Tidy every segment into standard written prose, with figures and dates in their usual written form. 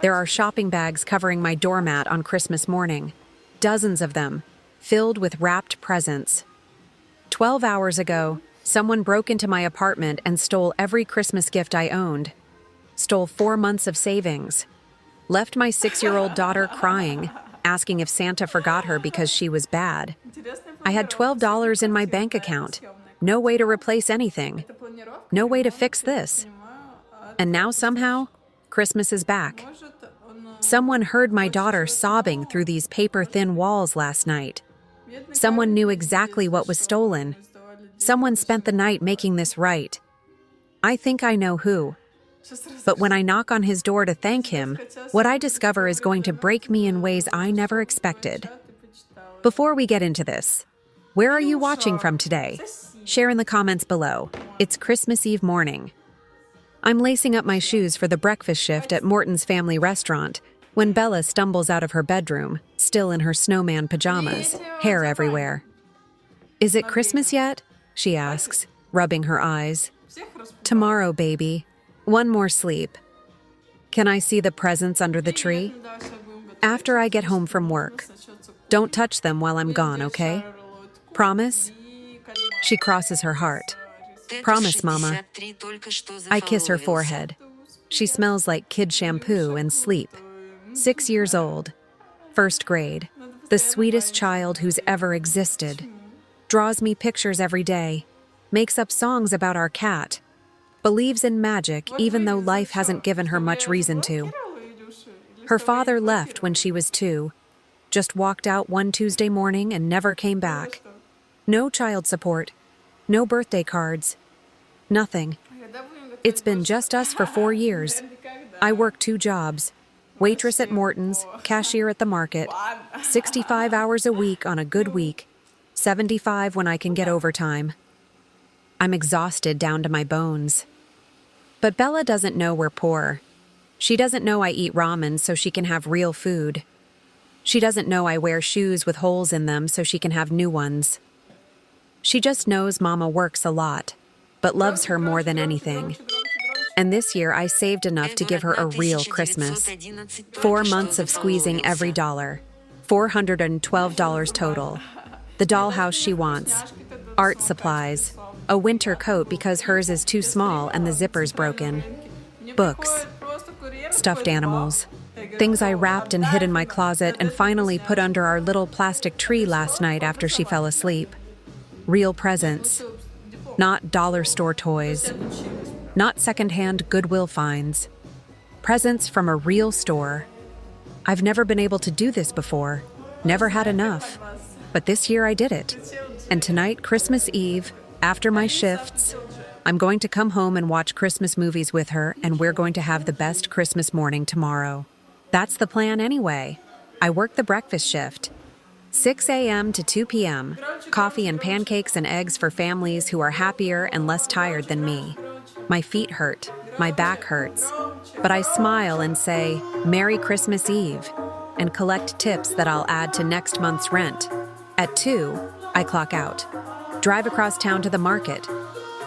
There are shopping bags covering my doormat on Christmas morning. Dozens of them, filled with wrapped presents. 12 hours ago, someone broke into my apartment and stole every Christmas gift I owned. Stole 4 months of savings. Left my 6-year-old daughter crying, asking if Santa forgot her because she was bad. I had $12 in my bank account. No way to replace anything. No way to fix this. And now somehow, Christmas is back. Someone heard my daughter sobbing through these paper-thin walls last night. Someone knew exactly what was stolen. Someone spent the night making this right. I think I know who. But when I knock on his door to thank him, what I discover is going to break me in ways I never expected. Before we get into this, where are you watching from today? Share in the comments below. It's Christmas Eve morning. I'm lacing up my shoes for the breakfast shift at Morton's family restaurant when Bella stumbles out of her bedroom, still in her snowman pajamas, hair everywhere. "Is it Christmas yet?" she asks, rubbing her eyes. "Tomorrow, baby. One more sleep. Can I see the presents under the tree?" "After I get home from work. Don't touch them while I'm gone, okay? Promise?" She crosses her heart. "Promise, Mama." I kiss her forehead. She smells like kid shampoo and sleep. 6 years old. 1st grade. The sweetest child who's ever existed. Draws me pictures every day. Makes up songs about our cat. Believes in magic even though life hasn't given her much reason to. Her father left when she was 2. Just walked out one Tuesday morning and never came back. No child support. No birthday cards. Nothing. It's been just us for 4 years. I work 2 jobs. Waitress at Morton's, cashier at the market. 65 hours a week on a good week. 75 when I can get overtime. I'm exhausted down to my bones. But Bella doesn't know we're poor. She doesn't know I eat ramen so she can have real food. She doesn't know I wear shoes with holes in them so she can have new ones. She just knows Mama works a lot, but loves her more than anything. And this year I saved enough to give her a real Christmas. 4 months of squeezing every dollar. $412 total. The dollhouse she wants. Art supplies. A winter coat because hers is too small and the zipper's broken. Books. Stuffed animals. Things I wrapped and hid in my closet and finally put under our little plastic tree last night after she fell asleep. Real presents. Not dollar store toys. Not secondhand Goodwill finds. Presents from a real store. I've never been able to do this before. Never had enough. But this year I did it. And tonight, Christmas Eve, after my shifts, I'm going to come home and watch Christmas movies with her, and we're going to have the best Christmas morning tomorrow. That's the plan anyway. I work the breakfast shift. 6 a.m. to 2 p.m. Coffee and pancakes and eggs for families who are happier and less tired than me. My feet hurt. My back hurts. But I smile and say, "Merry Christmas Eve," and collect tips that I'll add to next month's rent. At 2, I clock out. Drive across town to the market.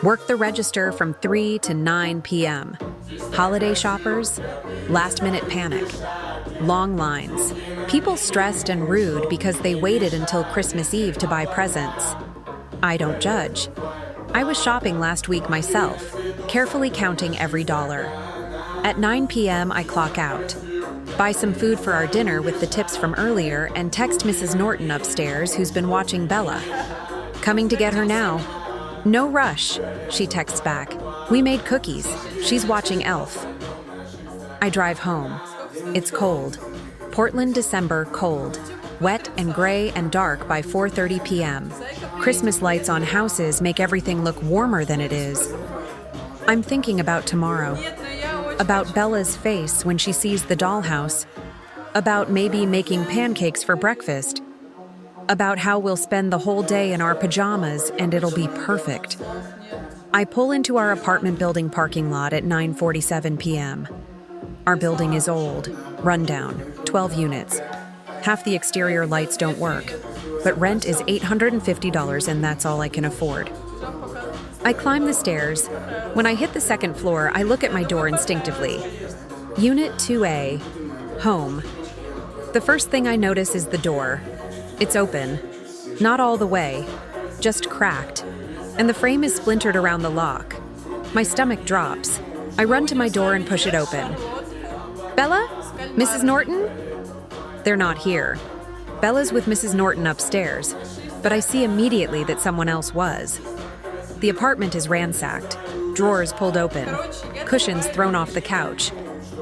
Work the register from 3 to 9 p.m. Holiday shoppers, last-minute panic. Long lines. People stressed and rude because they waited until Christmas Eve to buy presents. I don't judge. I was shopping last week myself, carefully counting every dollar. At 9 p.m., I clock out. Buy some food for our dinner with the tips from earlier and text Mrs. Norton upstairs who's been watching Bella. "Coming to get her now." "No rush," she texts back. "We made cookies. She's watching Elf." I drive home. It's cold. Portland, December, cold. Wet and gray and dark by 4:30 p.m. Christmas lights on houses make everything look warmer than it is. I'm thinking about tomorrow. About Bella's face when she sees the dollhouse. About maybe making pancakes for breakfast. About how we'll spend the whole day in our pajamas and it'll be perfect. I pull into our apartment building parking lot at 9:47 p.m. Our building is old, rundown, 12 units. Half the exterior lights don't work, but rent is $850 and that's all I can afford. I climb the stairs. When I hit the 2nd floor, I look at my door instinctively. Unit 2A, Home. The first thing I notice is the door. It's open. Not all the way, just cracked. And the frame is splintered around the lock. My stomach drops. I run to my door and push it open. Bella? Mrs. Norton? They're not here. Bella's with Mrs. Norton upstairs, but I see immediately that someone else was. The apartment is ransacked, drawers pulled open, cushions thrown off the couch,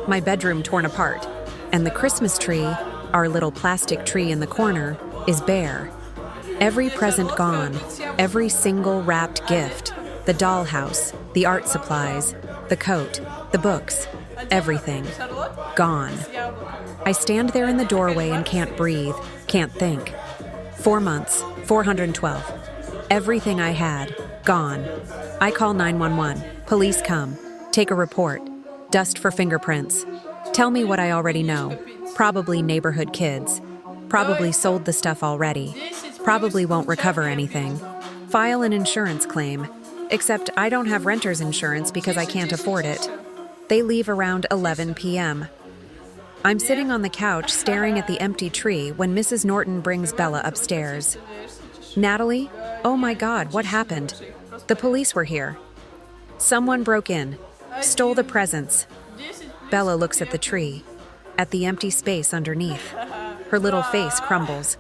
my bedroom torn apart, and the Christmas tree, our little plastic tree in the corner, is bare. Every present gone, every single wrapped gift, the dollhouse, the art supplies, the coat, the books, everything, gone. I stand there in the doorway and can't breathe, can't think. 4 months, 412. Everything I had, gone. I call 911. Police come. Take a report. Dust for fingerprints. Tell me what I already know. Probably neighborhood kids. Probably sold the stuff already. Probably won't recover anything. File an insurance claim. Except I don't have renter's insurance because I can't afford it. They leave around 11 p.m. I'm sitting on the couch staring at the empty tree when Mrs. Norton brings Bella upstairs. Natalie? Oh my God, what happened? The police were here. Someone broke in, stole the presents. Bella looks at the tree, at the empty space underneath. Her little face crumbles.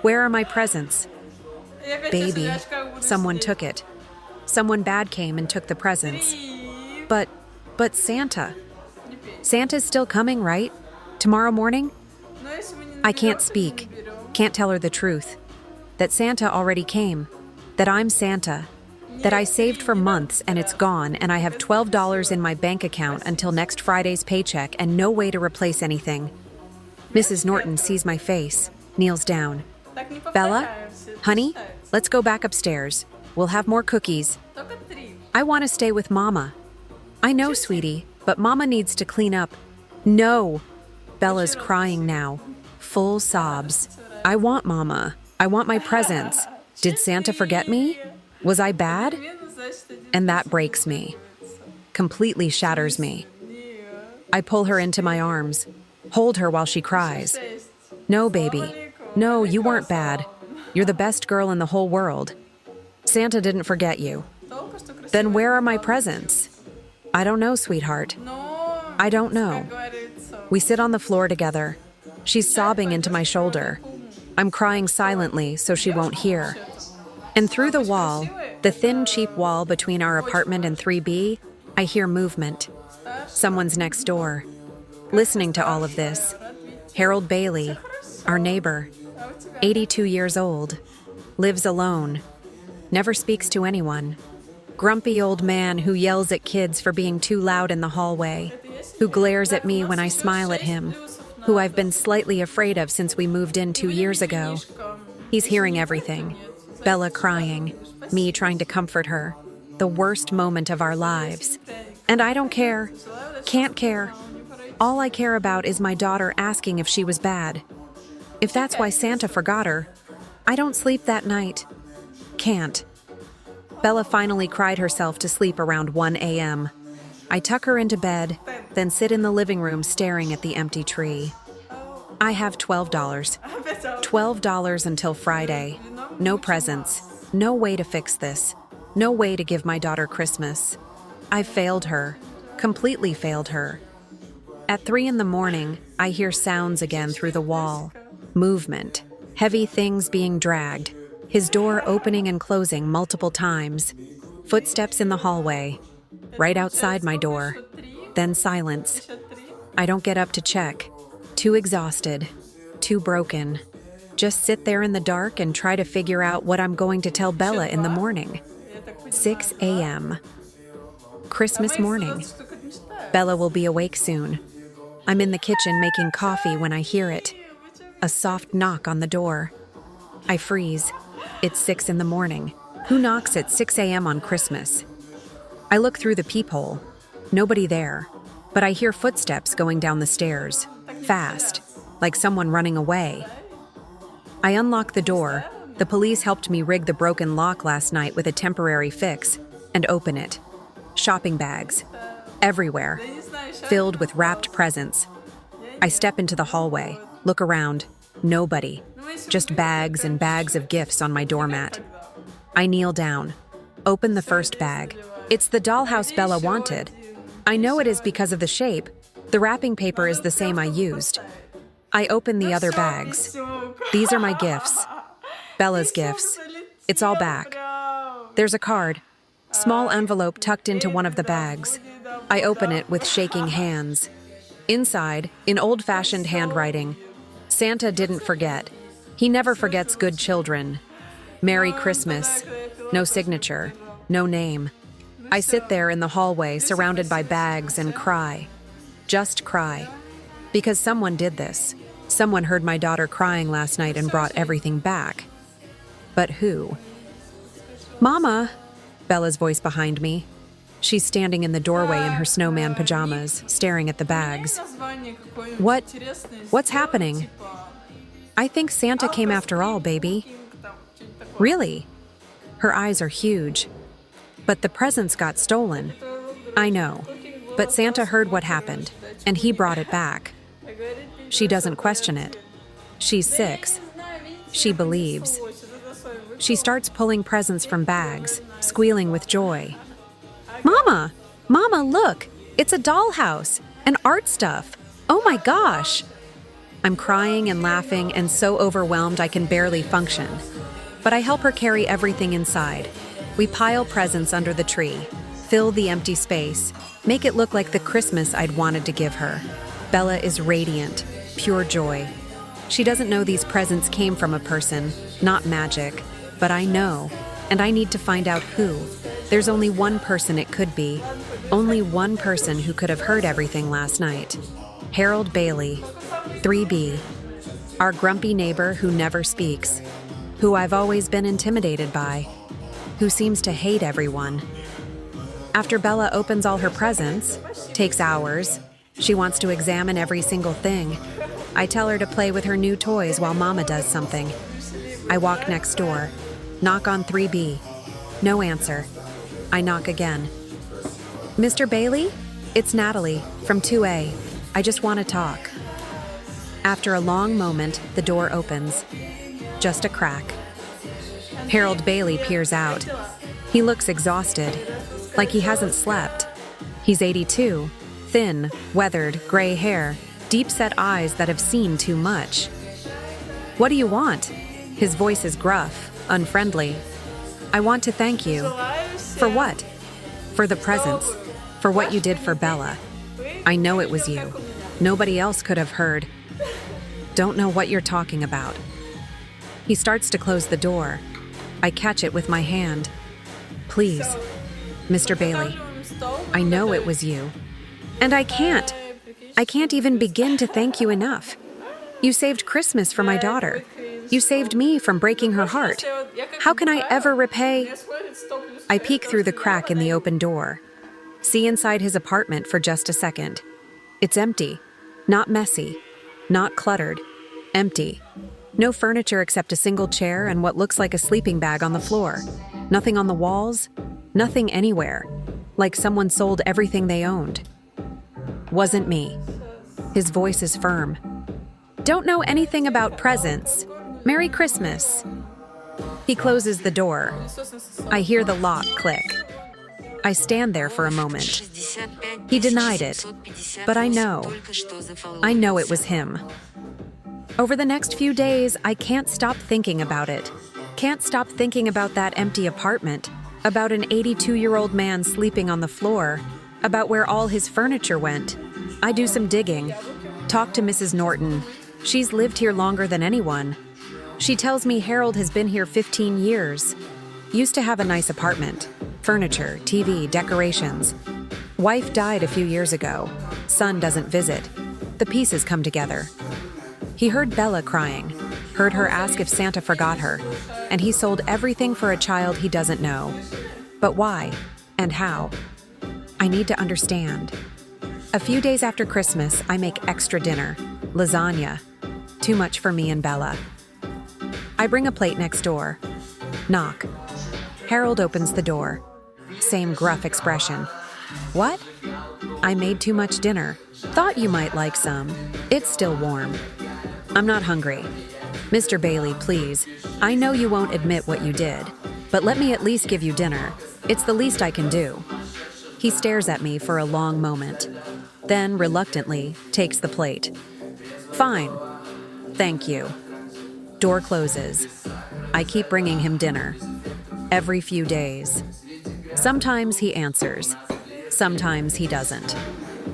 Where are my presents? Baby, someone took it. Someone bad came and took the presents. But Santa. Santa's still coming, right? Tomorrow morning? I can't speak. Can't tell her the truth. That Santa already came. That I'm Santa. That I saved for months and it's gone and I have $12 in my bank account until next Friday's paycheck and no way to replace anything. Mrs. Norton sees my face, kneels down. Bella? Honey, let's go back upstairs. We'll have more cookies. I want to stay with Mama. I know, sweetie, but Mama needs to clean up. No! Bella's crying now. Full sobs. I want Mama. I want my presents. Did Santa forget me? Was I bad? And that breaks me. Completely shatters me. I pull her into my arms, hold her while she cries. No, baby. No, you weren't bad. You're the best girl in the whole world. Santa didn't forget you. Then where are my presents? I don't know, sweetheart. I don't know. We sit on the floor together. She's sobbing into my shoulder. I'm crying silently so she won't hear. And through the wall, the thin, cheap wall between our apartment and 3B, I hear movement. Someone's next door. Listening to all of this, Harold Bailey, our neighbor, 82 years old, lives alone, never speaks to anyone. Grumpy old man who yells at kids for being too loud in the hallway, who glares at me when I smile at him, who I've been slightly afraid of since we moved in 2 years ago. He's hearing everything. Bella crying, me trying to comfort her, the worst moment of our lives. And I don't care, can't care. All I care about is my daughter asking if she was bad. If that's why Santa forgot her, I don't sleep that night. Can't. Bella finally cried herself to sleep around 1 a.m. I tuck her into bed, then sit in the living room staring at the empty tree. I have $12. $12 until Friday. No presents. No way to fix this. No way to give my daughter Christmas. I've failed her. Completely failed her. At 3 a.m, I hear sounds again through the wall. Movement. Heavy things being dragged. His door opening and closing multiple times. Footsteps in the hallway. Right outside my door. Then silence. I don't get up to check. Too exhausted. Too broken. Just sit there in the dark and try to figure out what I'm going to tell Bella in the morning. 6 a.m. Christmas morning. Bella will be awake soon. I'm in the kitchen making coffee when I hear it. A soft knock on the door. I freeze. It's 6 a.m. Who knocks at 6 a.m. on Christmas? I look through the peephole. Nobody there. But I hear footsteps going down the stairs. Fast. Like someone running away. I unlock the door. The police helped me rig the broken lock last night with a temporary fix and open it. Shopping bags. Everywhere. filled with wrapped presents. I step into the hallway, look around. Nobody. Just bags and bags of gifts on my doormat. I kneel down, open the first bag. It's the dollhouse Bella wanted. I know it is because of the shape. The wrapping paper is the same I used. I open the other bags. These are my gifts. Bella's gifts. It's all back. There's a card. Small envelope tucked into one of the bags. I open it with shaking hands. Inside, in old-fashioned handwriting, Santa didn't forget. He never forgets good children. Merry Christmas. No signature. No name. I sit there in the hallway surrounded by bags and cry. Just cry. Because someone did this. Someone heard my daughter crying last night and brought everything back. But who? Mama! Bella's voice behind me. She's standing in the doorway in her snowman pajamas, staring at the bags. What's happening? I think Santa came after all, baby. Really? Her eyes are huge. But the presents got stolen. I know. But Santa heard what happened, and he brought it back. She doesn't question it. She's 6. She believes. She starts pulling presents from bags, squealing with joy. Mama! Mama, look! It's a dollhouse and art stuff. Oh my gosh! I'm crying and laughing and so overwhelmed I can barely function. But I help her carry everything inside. We pile presents under the tree, fill the empty space, make it look like the Christmas I'd wanted to give her. Bella is radiant, pure joy. She doesn't know these presents came from a person, not magic. But I know, and I need to find out who. There's only one person it could be. Only one person who could have heard everything last night. Harold Bailey, 3B. Our grumpy neighbor who never speaks. Who I've always been intimidated by. Who seems to hate everyone. After Bella opens all her presents, takes hours, she wants to examine every single thing. I tell her to play with her new toys while Mama does something. I walk next door, knock on 3B. No answer. I knock again. Mr. Bailey? It's Natalie, from 2A. I just want to talk. After a long moment, the door opens. Just a crack. Harold Bailey peers out. He looks exhausted, like he hasn't slept. He's 82, thin, weathered, gray hair, deep-set eyes that have seen too much. What do you want? His voice is gruff, unfriendly. I want to thank you. For what? For the presents. For what you did for Bella. I know it was you. Nobody else could have heard. Don't know what you're talking about. He starts to close the door. I catch it with my hand. Please, Mr. Bailey, I know it was you. And I can't even begin to thank you enough. You saved Christmas for my daughter. You saved me from breaking her heart. How can I ever repay? I peek through the crack in the open door. See inside his apartment for just a second. It's empty. Not messy. Not cluttered. Empty. No furniture except a single chair and what looks like a sleeping bag on the floor. Nothing on the walls. Nothing anywhere. Like someone sold everything they owned. Wasn't me. His voice is firm. Don't know anything about presents. Merry Christmas. He closes the door. I hear the lock click. I stand there for a moment. He denied it, but I know it was him. Over the next few days, I can't stop thinking about it. Can't stop thinking about that empty apartment, about an 82-year-old man sleeping on the floor, about where all his furniture went. I do some digging. Talk to Mrs. Norton. She's lived here longer than anyone. She tells me Harold has been here 15 years. Used to have a nice apartment. Furniture, TV, decorations. Wife died a few years ago. Son doesn't visit. The pieces come together. He heard Bella crying, heard her ask if Santa forgot her, and he sold everything for a child he doesn't know. But why? And how? I need to understand. A few days after Christmas, I make extra dinner. Lasagna. Too much for me and Bella. I bring a plate next door. Knock. Harold opens the door. Same gruff expression. What? I made too much dinner. Thought you might like some. It's still warm. I'm not hungry. Mr. Bailey, please. I know you won't admit what you did, but let me at least give you dinner. It's the least I can do. He stares at me for a long moment, then reluctantly takes the plate. Fine. Thank you. Door closes. I keep bringing him dinner. Every few days. Sometimes he answers. Sometimes he doesn't.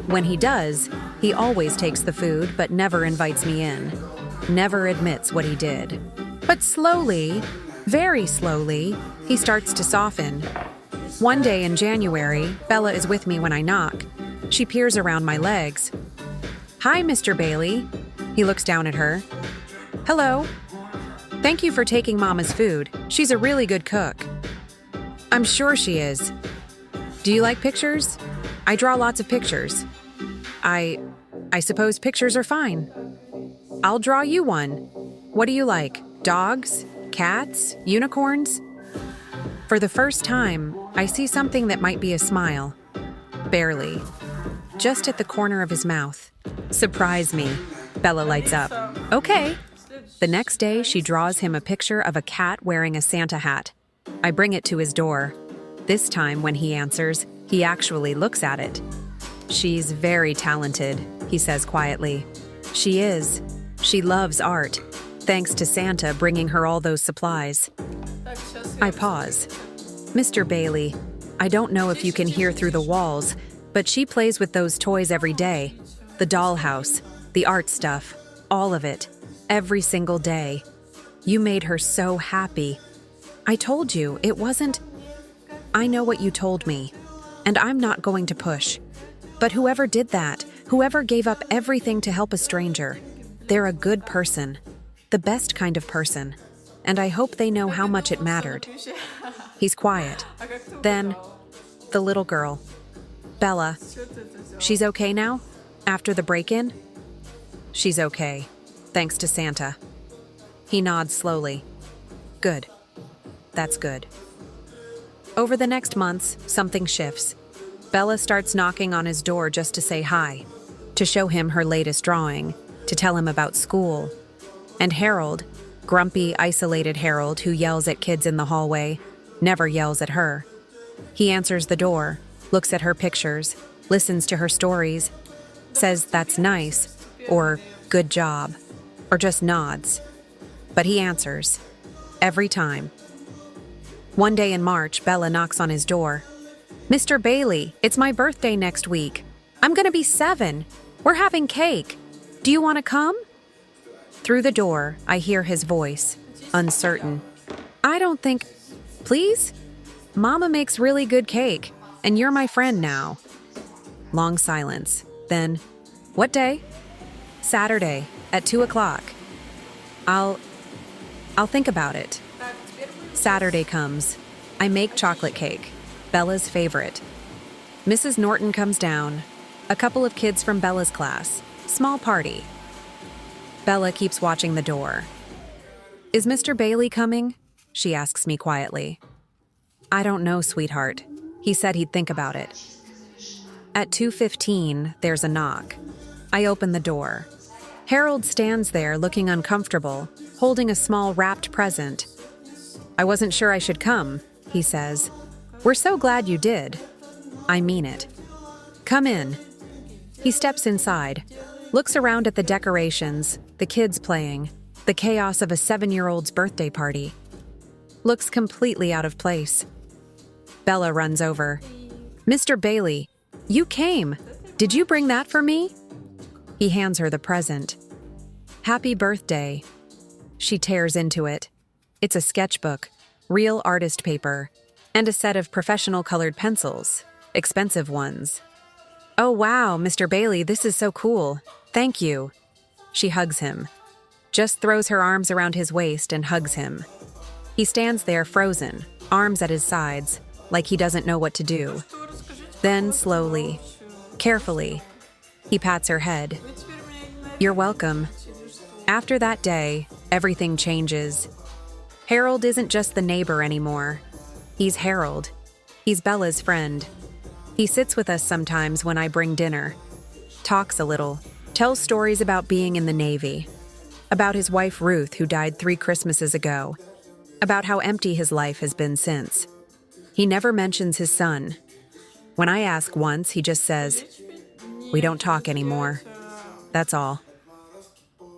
When he does, he always takes the food but never invites me in. Never admits what he did. But slowly, very slowly, he starts to soften. One day in January, Bella is with me when I knock. She peers around my legs. Hi, Mr. Bailey. He looks down at her. Hello. Thank you for taking Mama's food. She's a really good cook. I'm sure she is. Do you like pictures? I draw lots of pictures. I suppose pictures are fine. I'll draw you one. What do you like? Dogs? Cats? Unicorns? For the first time, I see something that might be a smile. Barely. Just at the corner of his mouth. Surprise me. Bella lights up. Okay. The next day, she draws him a picture of a cat wearing a Santa hat. I bring it to his door. This time, when he answers, he actually looks at it. She's very talented, he says quietly. She is. She loves art, thanks to Santa bringing her all those supplies. I pause. Mr. Bailey, I don't know if you can hear through the walls, but she plays with those toys every day. The dollhouse, the art stuff, all of it, every single day. You made her so happy. I told you, it wasn't... I know what you told me, and I'm not going to push. But whoever did that, whoever gave up everything to help a stranger, they're a good person, the best kind of person, and I hope they know how much it mattered. He's quiet. Then, the little girl, Bella. She's okay now? After the break-in? She's okay, thanks to Santa. He nods slowly. Good. That's good. Over the next months, something shifts. Bella starts knocking on his door just to say hi, to show him her latest drawing, to tell him about school. And Harold, grumpy, isolated Harold who yells at kids in the hallway, never yells at her. He answers the door, looks at her pictures, listens to her stories, says that's nice, or good job, or just nods. But he answers. Every time. One day in March, Bella knocks on his door. Mr. Bailey, it's my birthday next week. I'm gonna be 7. We're having cake. Do you want to come? Through the door, I hear his voice, uncertain. I don't think... Please? Mama makes really good cake, and you're my friend now. Long silence. Then, what day? Saturday, at 2 o'clock. I'll think about it. Saturday comes. I make chocolate cake, Bella's favorite. Mrs. Norton comes down. A couple of kids from Bella's class. Small party. Bella keeps watching the door. Is Mr. Bailey coming? She asks me quietly. I don't know, sweetheart. He said he'd think about it. At 2:15, there's a knock. I open the door. Harold stands there looking uncomfortable, holding a small wrapped present. I wasn't sure I should come, he says. We're so glad you did. I mean it. Come in. He steps inside, looks around at the decorations, the kids playing, the chaos of a 7-year-old's birthday party. Looks completely out of place. Bella runs over. Mr. Bailey, you came. Did you bring that for me? He hands her the present. Happy birthday. She tears into it. It's a sketchbook, real artist paper, and a set of professional colored pencils, expensive ones. Oh wow, Mr. Bailey, this is so cool. Thank you. She hugs him, just throws her arms around his waist and hugs him. He stands there frozen, arms at his sides, like he doesn't know what to do. Then slowly, carefully, he pats her head. You're welcome. After that day, everything changes. Harold isn't just the neighbor anymore. He's Harold. He's Bella's friend. He sits with us sometimes when I bring dinner, talks a little, tells stories about being in the Navy, about his wife Ruth, who died 3 Christmases ago, about how empty his life has been since. He never mentions his son. When I ask once, he just says, "We don't talk anymore." That's all.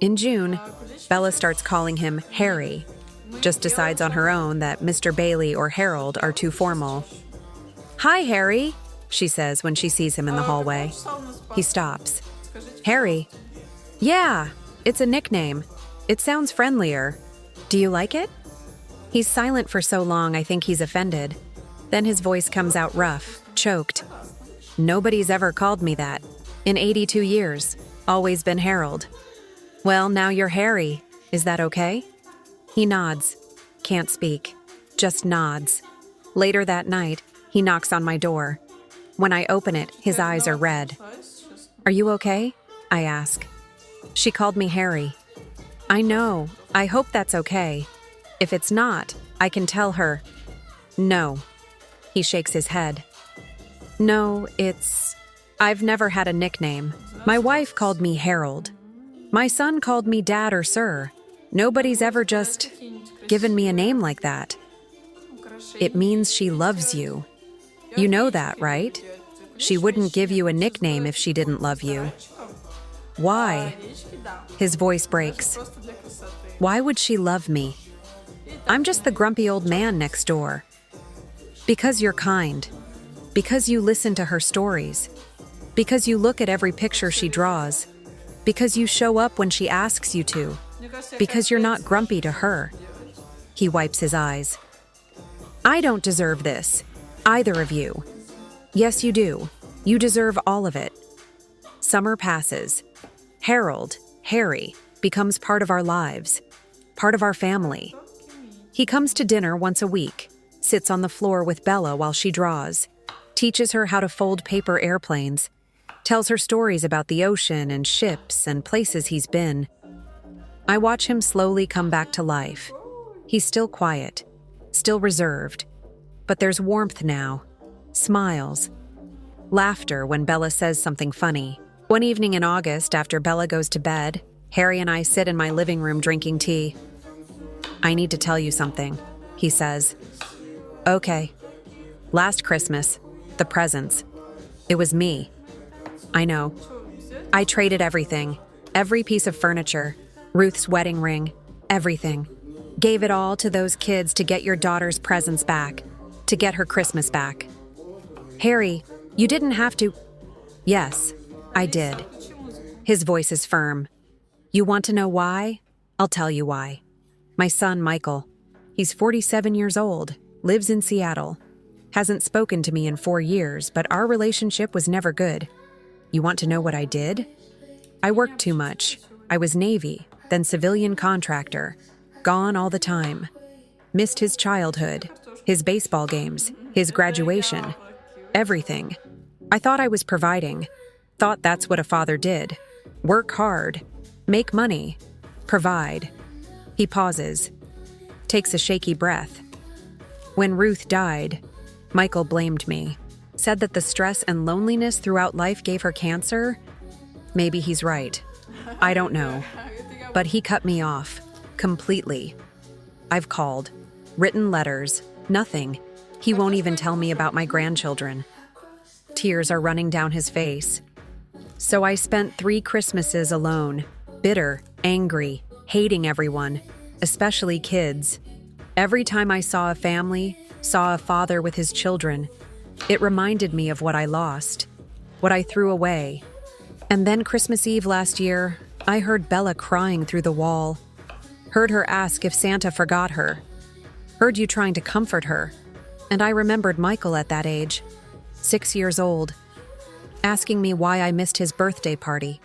In June, Bella starts calling him Harry, just decides on her own that Mr. Bailey or Harold are too formal. "Hi, Harry," she says when she sees him in the hallway. He stops. "Harry?" "Yeah, it's a nickname. It sounds friendlier. Do you like it?" He's silent for so long I think he's offended. Then his voice comes out rough, choked. "Nobody's ever called me that. In 82 years. Always been Harold." "Well, now you're Harry. Is that okay?" He nods. Can't speak. Just nods. Later that night, he knocks on my door. When I open it, his eyes are red. "Are you okay?" I ask. "She called me Harry." "I know. I hope that's okay. If it's not, I can tell her." "No." He shakes his head. "No, I've never had a nickname. My wife called me Harold. My son called me Dad or Sir. Nobody's ever just given me a name like that." "It means she loves you. You know that, right? She wouldn't give you a nickname if she didn't love you." "Why?" His voice breaks. "Why would she love me? I'm just the grumpy old man next door." "Because you're kind. Because you listen to her stories. Because you look at every picture she draws. Because you show up when she asks you to. Because you're not grumpy to her." He wipes his eyes. "I don't deserve this. Either of you." "Yes, you do. You deserve all of it." Summer passes. Harold, Harry, becomes part of our lives. Part of our family. He comes to dinner once a week, sits on the floor with Bella while she draws, teaches her how to fold paper airplanes, tells her stories about the ocean and ships and places he's been. I watch him slowly come back to life. He's still quiet, still reserved, but there's warmth now, smiles, laughter when Bella says something funny. One evening in August, after Bella goes to bed, Harry and I sit in my living room drinking tea. "I need to tell you something," he says. "Okay." "Last Christmas, the presents. It was me. I know. I traded everything, every piece of furniture, Ruth's wedding ring, everything. Gave it all to those kids to get your daughter's presents back, to get her Christmas back." "Harry, you didn't have to." "Yes, I did." His voice is firm. "You want to know why? I'll tell you why. My son, Michael. He's 47 years old, lives in Seattle. Hasn't spoken to me in 4 years, but our relationship was never good. You want to know what I did? I worked too much. I was Navy, then civilian contractor. Gone all the time. Missed his childhood, his baseball games, his graduation. Everything. I thought I was providing. Thought that's what a father did. Work hard. Make money. Provide." He pauses. Takes a shaky breath. "When Ruth died, Michael blamed me. Said that the stress and loneliness throughout life gave her cancer. Maybe he's right. I don't know. But he cut me off. Completely. I've called. Written letters. Nothing. He won't even tell me about my grandchildren." Tears are running down his face. "So I spent 3 Christmases alone. Bitter, angry, hating everyone, especially kids. Every time I saw a family, saw a father with his children, it reminded me of what I lost, what I threw away. And then Christmas Eve last year, I heard Bella crying through the wall. Heard her ask if Santa forgot her. Heard you trying to comfort her. And I remembered Michael at that age, 6 years old, asking me why I missed his birthday party,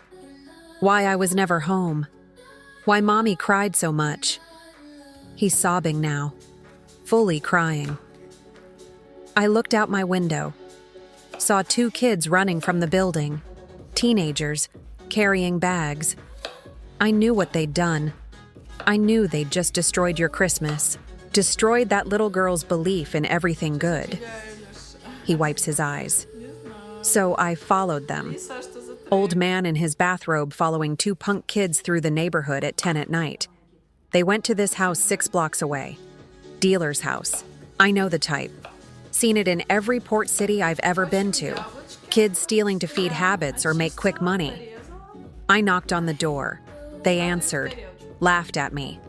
why I was never home, why Mommy cried so much." He's sobbing now, fully crying. I looked out my window, saw 2 kids running from the building, teenagers, carrying bags. I knew what they'd done. I knew they'd just destroyed your Christmas, destroyed that little girl's belief in everything good. He wipes his eyes. So I followed them. Old man in his bathrobe following two punk kids through the neighborhood at 10 at night. They went to this house 6 blocks away. Dealer's house. I know the type. Seen it in every port city I've ever been to. Kids stealing to feed habits or make quick money. I knocked on the door. They answered, laughed at me.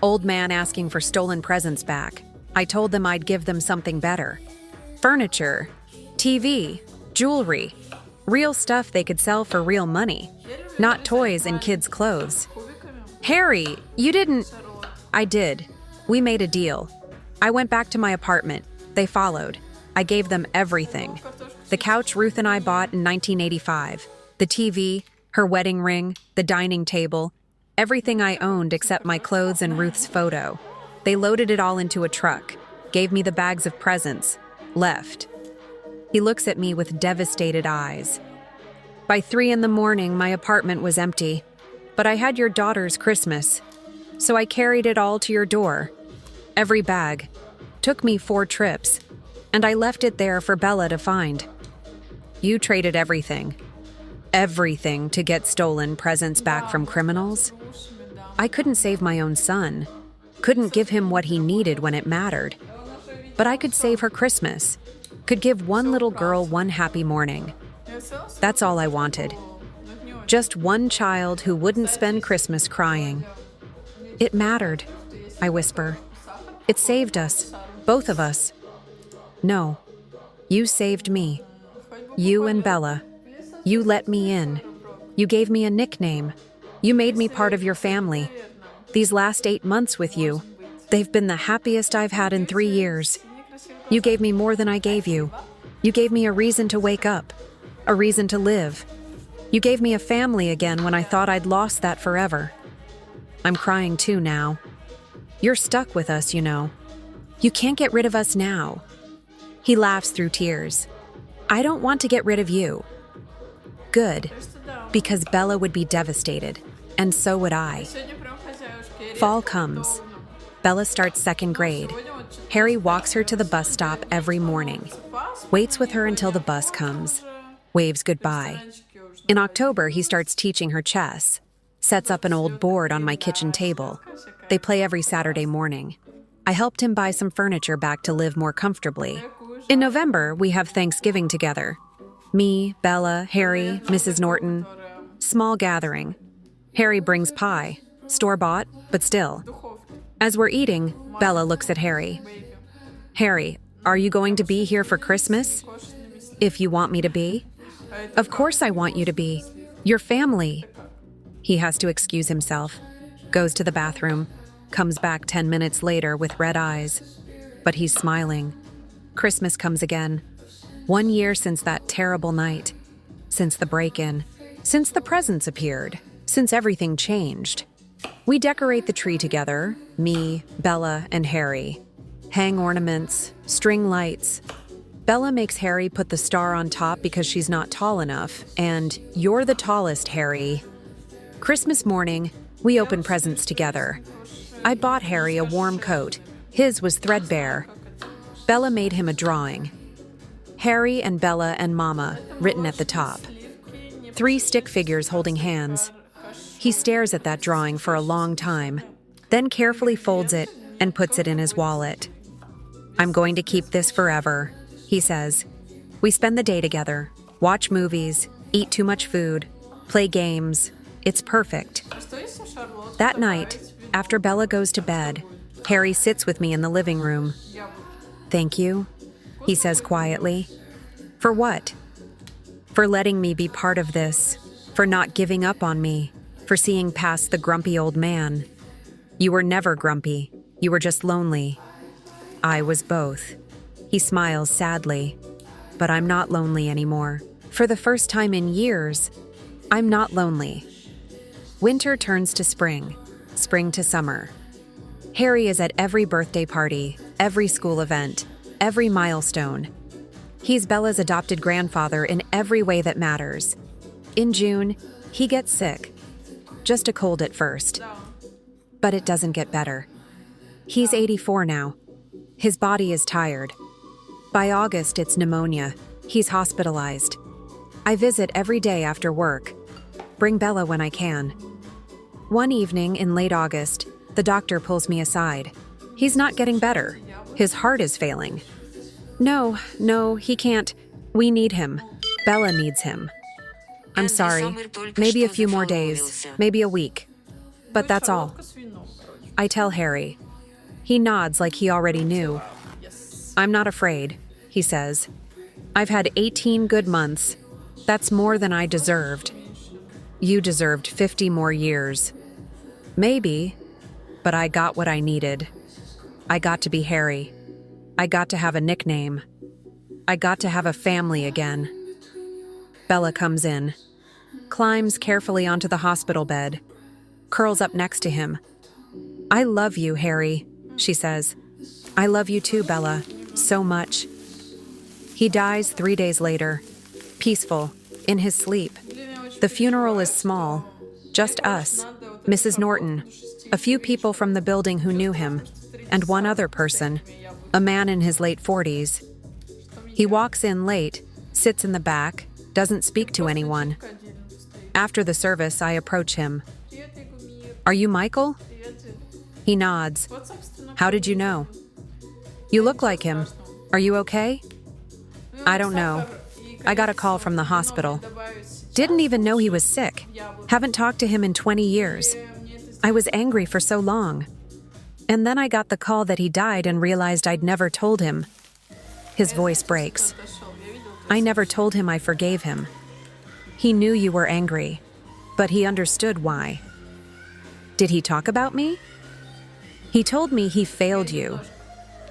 Old man asking for stolen presents back. I told them I'd give them something better. Furniture, TV, jewelry, real stuff they could sell for real money, not toys and kids' clothes. Harry, you didn't... I did. We made a deal. I went back to my apartment. They followed. I gave them everything. The couch Ruth and I bought in 1985, the TV, her wedding ring, the dining table, everything I owned except my clothes and Ruth's photo. They loaded it all into a truck, gave me the bags of presents, left. He looks at me with devastated eyes. By 3 in the morning, my apartment was empty, but I had your daughter's Christmas, so I carried it all to your door. Every bag. Took me 4 trips, and I left it there for Bella to find. You traded everything. Everything to get stolen presents back from criminals? I couldn't save my own son. Couldn't give him what he needed when it mattered. But I could save her Christmas. Could give one little girl one happy morning. That's all I wanted. Just one child who wouldn't spend Christmas crying. It mattered, I whisper. It saved us, both of us. No, you saved me. You and Bella. You let me in. You gave me a nickname. You made me part of your family. These last 8 months with you, they've been the happiest I've had in 3 years. You gave me more than I gave you. You gave me a reason to wake up, a reason to live. You gave me a family again when I thought I'd lost that forever. I'm crying too now. You're stuck with us, you know. You can't get rid of us now. He laughs through tears. I don't want to get rid of you. Good, because Bella would be devastated, and so would I. Fall comes. Bella starts 2nd grade. Harry walks her to the bus stop every morning, waits with her until the bus comes, waves goodbye. In October, he starts teaching her chess, sets up an old board on my kitchen table. They play every Saturday morning. I helped him buy some furniture back to live more comfortably. In November, we have Thanksgiving together. Me, Bella, Harry, Mrs. Norton. Small gathering. Harry brings pie, store-bought, but still. As we're eating, Bella looks at Harry. Harry, are you going to be here for Christmas? If you want me to be? Of course I want you to be. Your family. He has to excuse himself, goes to the bathroom, comes back 10 minutes later with red eyes. But he's smiling. Christmas comes again. 1 year since that terrible night. Since the break-in. Since the presents appeared. Since everything changed. We decorate the tree together, me, Bella, and Harry. Hang ornaments, string lights. Bella makes Harry put the star on top because she's not tall enough, and you're the tallest, Harry. Christmas morning, we open presents together. I bought Harry a warm coat. His was threadbare. Bella made him a drawing. Harry and Bella and Mama, written at the top. 3 stick figures holding hands. He stares at that drawing for a long time, then carefully folds it and puts it in his wallet. I'm going to keep this forever, he says. We spend the day together, watch movies, eat too much food, play games. It's perfect. That night, after Bella goes to bed, Harry sits with me in the living room. Thank you, he says quietly. For what? For letting me be part of this, for not giving up on me, for seeing past the grumpy old man. You were never grumpy, you were just lonely. I was both. He smiles sadly, but I'm not lonely anymore. For the first time in years, I'm not lonely. Winter turns to spring, spring to summer. Harry is at every birthday party, every school event, every milestone. He's Bella's adopted grandfather in every way that matters. In June, he gets sick. Just a cold at first. But it doesn't get better. He's 84 now. His body is tired. By August, it's pneumonia. He's hospitalized. I visit every day after work. Bring Bella when I can. One evening in late August, the doctor pulls me aside. He's not getting better. His heart is failing. No, he can't. We need him. Bella needs him. I'm sorry. Maybe a few more days, maybe a week. But that's all. I tell Harry. He nods like he already knew. I'm not afraid, he says. I've had 18 good months. That's more than I deserved. You deserved 50 more years. Maybe, but I got what I needed. I got to be Harry. I got to have a nickname. I got to have a family again. Bella comes in, climbs carefully onto the hospital bed, curls up next to him. I love you, Harry, she says. I love you too, Bella, so much. He dies 3 days later, peaceful, in his sleep. The funeral is small, just us, Mrs. Norton, a few people from the building who knew him, and one other person, a man in his late 40s. He walks in late, sits in the back, doesn't speak to anyone. After the service, I approach him. Are you Michael? He nods. How did you know? You look like him. Are you okay? I don't know. I got a call from the hospital. Didn't even know he was sick. Haven't talked to him in 20 years. I was angry for so long. And then I got the call that he died and realized I'd never told him. His voice breaks. I never told him I forgave him. He knew you were angry, but he understood why. Did he talk about me? He told me he failed you,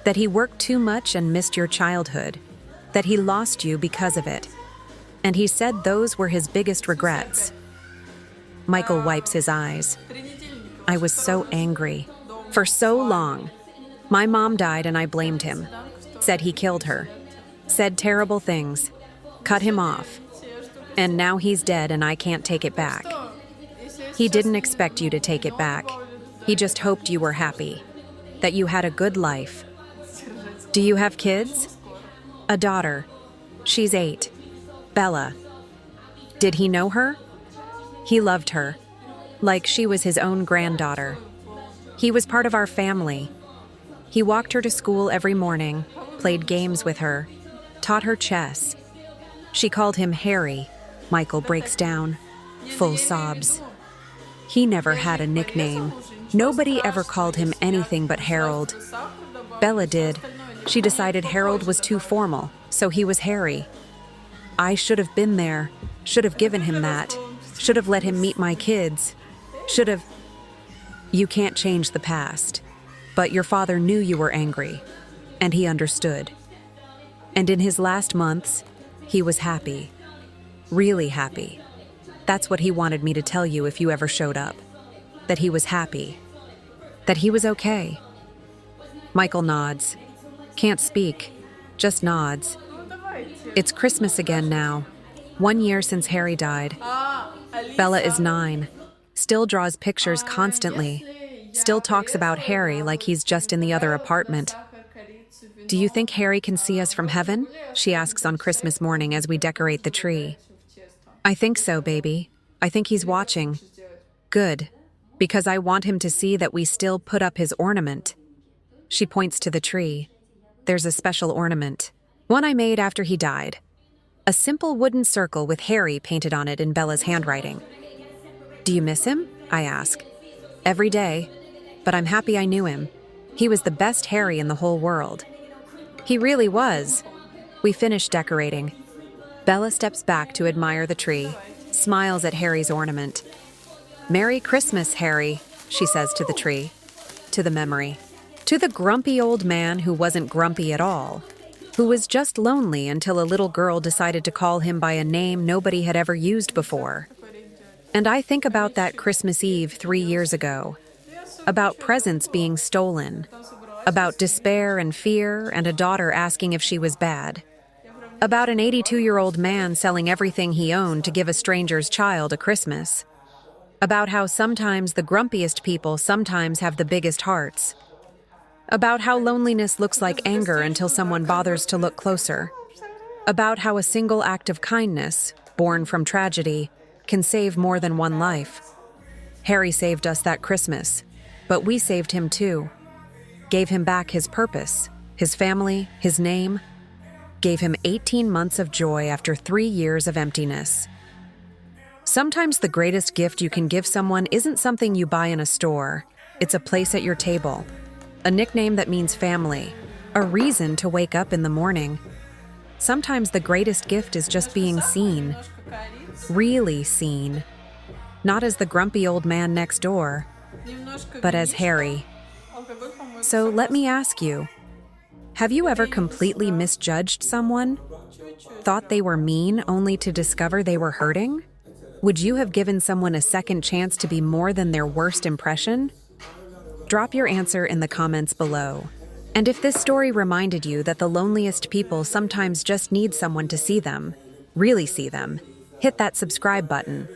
that he worked too much and missed your childhood, that he lost you because of it. And he said those were his biggest regrets. Michael wipes his eyes. I was so angry. For so long. My mom died and I blamed him. Said he killed her. Said terrible things. Cut him off. And now he's dead and I can't take it back. He didn't expect you to take it back. He just hoped you were happy. That you had a good life. Do you have kids? A daughter. She's 8. Bella. Did he know her? He loved her. Like she was his own granddaughter. He was part of our family. He walked her to school every morning, played games with her, taught her chess. She called him Harry. Michael breaks down, full sobs. He never had a nickname. Nobody ever called him anything but Harold. Bella did. She decided Harold was too formal, so he was Harry. I should have been there, should have given him that, should have let him meet my kids, should have... You can't change the past, but your father knew you were angry, and he understood. And in his last months, he was happy. Really happy. That's what he wanted me to tell you if you ever showed up. That he was happy. That he was okay. Michael nods. Can't speak, just nods. It's Christmas again now. 1 year since Harry died. Bella is 9. Still draws pictures constantly. Still talks about Harry like he's just in the other apartment. Do you think Harry can see us from heaven? She asks on Christmas morning as we decorate the tree. I think so, baby. I think he's watching. Good, because I want him to see that we still put up his ornament. She points to the tree. There's a special ornament. One I made after he died. A simple wooden circle with Harry painted on it in Bella's handwriting. Do you miss him? I ask. Every day, but I'm happy I knew him. He was the best Harry in the whole world. He really was. We finish decorating. Bella steps back to admire the tree, smiles at Harry's ornament. Merry Christmas, Harry, she says to the tree, to the memory, to the grumpy old man who wasn't grumpy at all, who was just lonely until a little girl decided to call him by a name nobody had ever used before. And I think about that Christmas Eve 3 years ago, about presents being stolen, about despair and fear and a daughter asking if she was bad, about an 82-year-old man selling everything he owned to give a stranger's child a Christmas, about how sometimes the grumpiest people sometimes have the biggest hearts, about how loneliness looks like anger until someone bothers to look closer, about how a single act of kindness, born from tragedy, can save more than one life. Harry saved us that Christmas, but we saved him too. Gave him back his purpose, his family, his name. Gave him 18 months of joy after 3 years of emptiness. Sometimes the greatest gift you can give someone isn't something you buy in a store. It's a place at your table, a nickname that means family, a reason to wake up in the morning. Sometimes the greatest gift is just being seen, really seen. Not as the grumpy old man next door, but as Harry. So let me ask you, have you ever completely misjudged someone? Thought they were mean only to discover they were hurting? Would you have given someone a second chance to be more than their worst impression? Drop your answer in the comments below. And if this story reminded you that the loneliest people sometimes just need someone to see them, really see them, hit that subscribe button.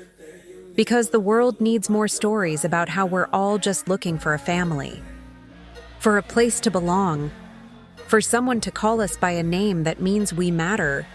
Because the world needs more stories about how we're all just looking for a family, for a place to belong, for someone to call us by a name that means we matter.